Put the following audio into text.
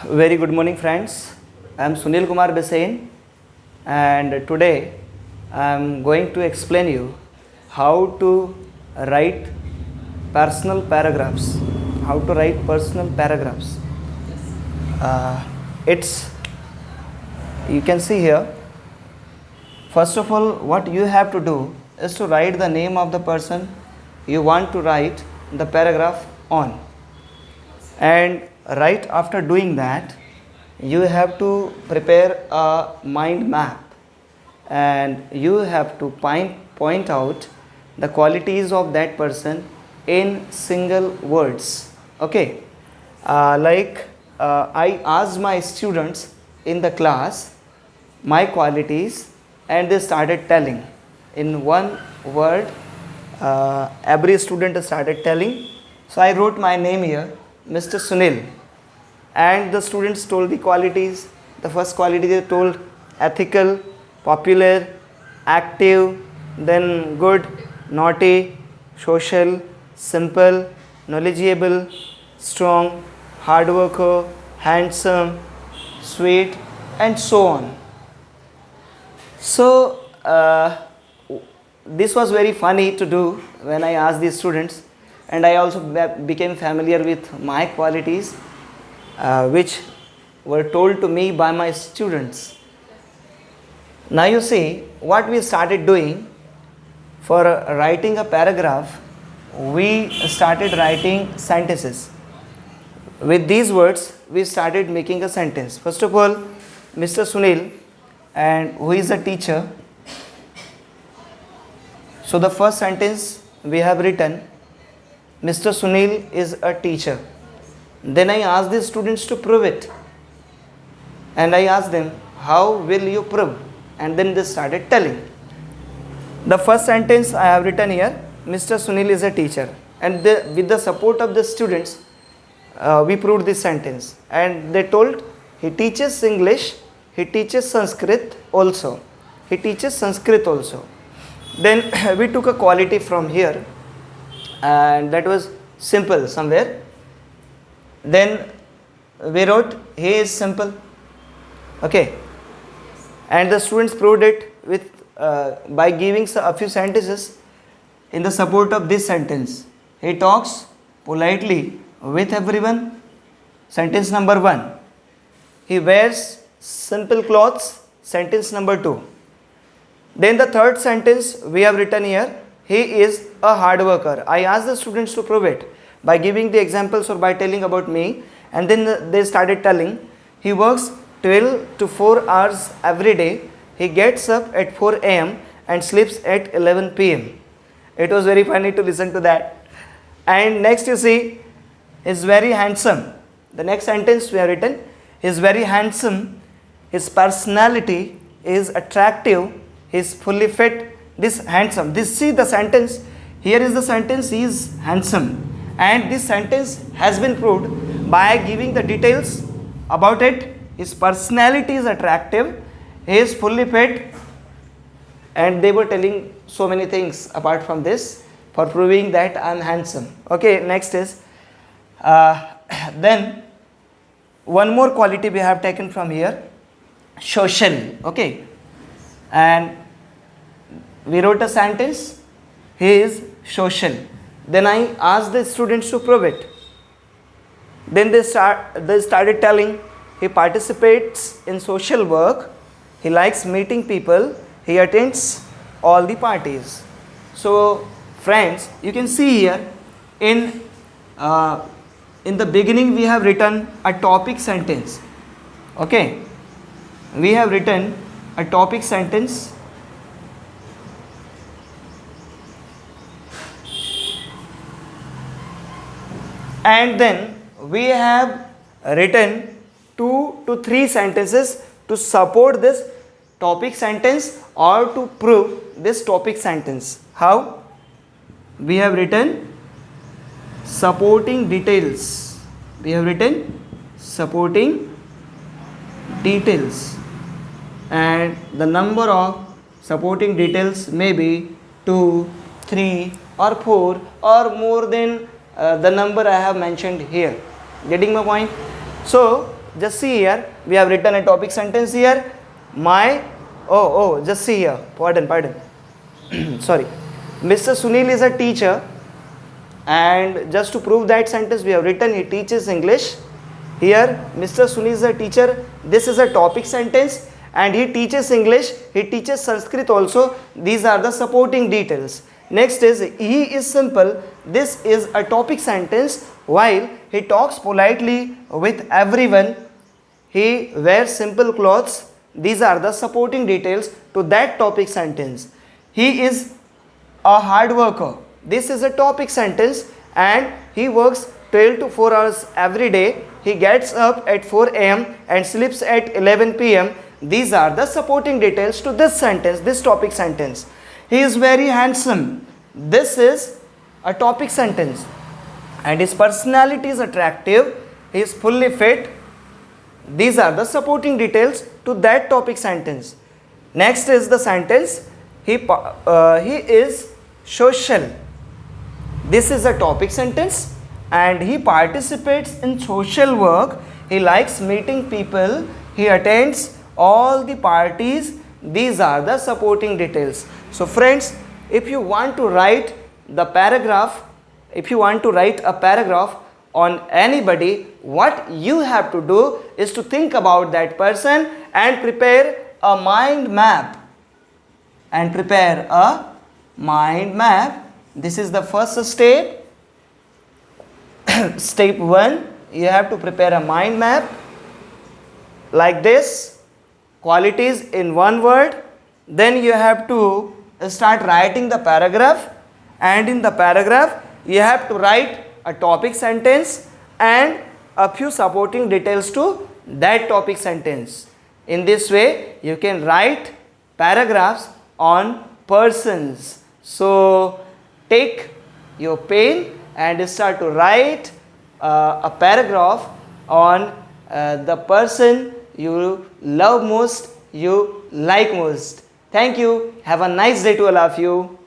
Very good morning, friends. I am Sunil Kumar Besain, and today I am going to explain you how to write personal paragraphs. How to write personal paragraphs. It's you can see here. First of all, what you have to do is to write the name of the person you want to write the paragraph on, and right after doing that you have to prepare a mind map, and you have to point out the qualities of that person in single words. Okay, I asked my students in the class my qualities, and they started telling in one word. Every student started telling, so I wrote my name here, Mr. Sunil, and the students told the qualities. The first quality they told: ethical, popular, active, then good, naughty, social, simple, knowledgeable, strong, hard worker, handsome, sweet, and so on. So this was very funny to do when I asked these students, and I also became familiar with my qualities, which were told to me by my students. Now you see what we started doing for writing a paragraph. We started writing sentences. With these words, we started making a sentence. First of all, Mr. Sunil, and who is a teacher. So the first sentence we have written, Mr. Sunil is a teacher. Then I asked the students to prove it, and I asked them, how will you prove? And then they started telling. The first sentence I have written here, Mr. Sunil is a teacher, and with the support of the students, we proved this sentence. And they told, he teaches English, he teaches Sanskrit also. He teaches Sanskrit also. Then we took a quality from here, and that was simple somewhere. Then we wrote, he is simple. Okay, and the students proved it with by giving a few sentences in the support of this sentence. He talks politely with everyone. Sentence number 1. He wears simple clothes. Sentence number 2. Then the third sentence we have written here, he is a hard worker. I asked the students to prove it by giving the examples or by telling about me, and then they started telling, he works 12 to 4 hours every day. He gets up at 4 a.m. and sleeps at 11 p.m. It was very funny to listen to that. And next you see, he is very handsome. The next sentence we have written, he is very handsome. His personality is attractive. He is fully fit. This handsome. This, see the sentence. Here is the sentence, he is handsome. And this sentence has been proved by giving the details about it. His personality is attractive. He is fully fit. And they were telling so many things apart from this for proving that I am handsome. Okay, next is then one more quality we have taken from here, social. Okay, and we wrote a sentence, he is social. Then I asked the students to prove it. Then they started telling, he participates in social work, he likes meeting people, he attends all the parties. So friends, you can see here in the beginning we have written a topic sentence. Okay, we have written a topic sentence, and then we have written 2 to 3 sentences to support this topic sentence or to prove this topic sentence. How? We have written supporting details. We have written supporting details, and the number of supporting details may be 2, 3 or 4 or more than the number I have mentioned here. Getting my point? So just see here, we have written a topic sentence here. Just see here, pardon. Sorry. Mr. Sunil is a teacher, and just to prove that sentence, we have written he teaches English. Here, Mr. Sunil is a teacher. This is a topic sentence, and he teaches English. He teaches Sanskrit also. These are the supporting details. Next is he is simple. This is a topic sentence. While he talks politely with everyone, he wears simple clothes. These are the supporting details to that topic sentence. He is a hard worker. This is a topic sentence, and he works 12 to 4 hours every day. He gets up at 4 a.m. and sleeps at 11 p.m. These are the supporting details to this sentence, this topic sentence. He is very handsome. This is a topic sentence. And his personality is attractive. He is fully fit. These are the supporting details to that topic sentence. Next is the sentence, he is social. This is a topic sentence, and he participates in social work. He likes meeting people. He attends all the parties. These are the supporting details. So friends, if you want to write the paragraph, if you want to write a paragraph on anybody, what you have to do is to think about that person and prepare a mind map. This is the first step. Step 1, you have to prepare a mind map like this, qualities in one word. Then you have to start writing the paragraph, and in the paragraph you have to write a topic sentence and a few supporting details to that topic sentence. In this way you can write paragraphs on persons. So take your pen and start to write a paragraph on the person you love most, you like most. Thank you. Have a nice day to all of you.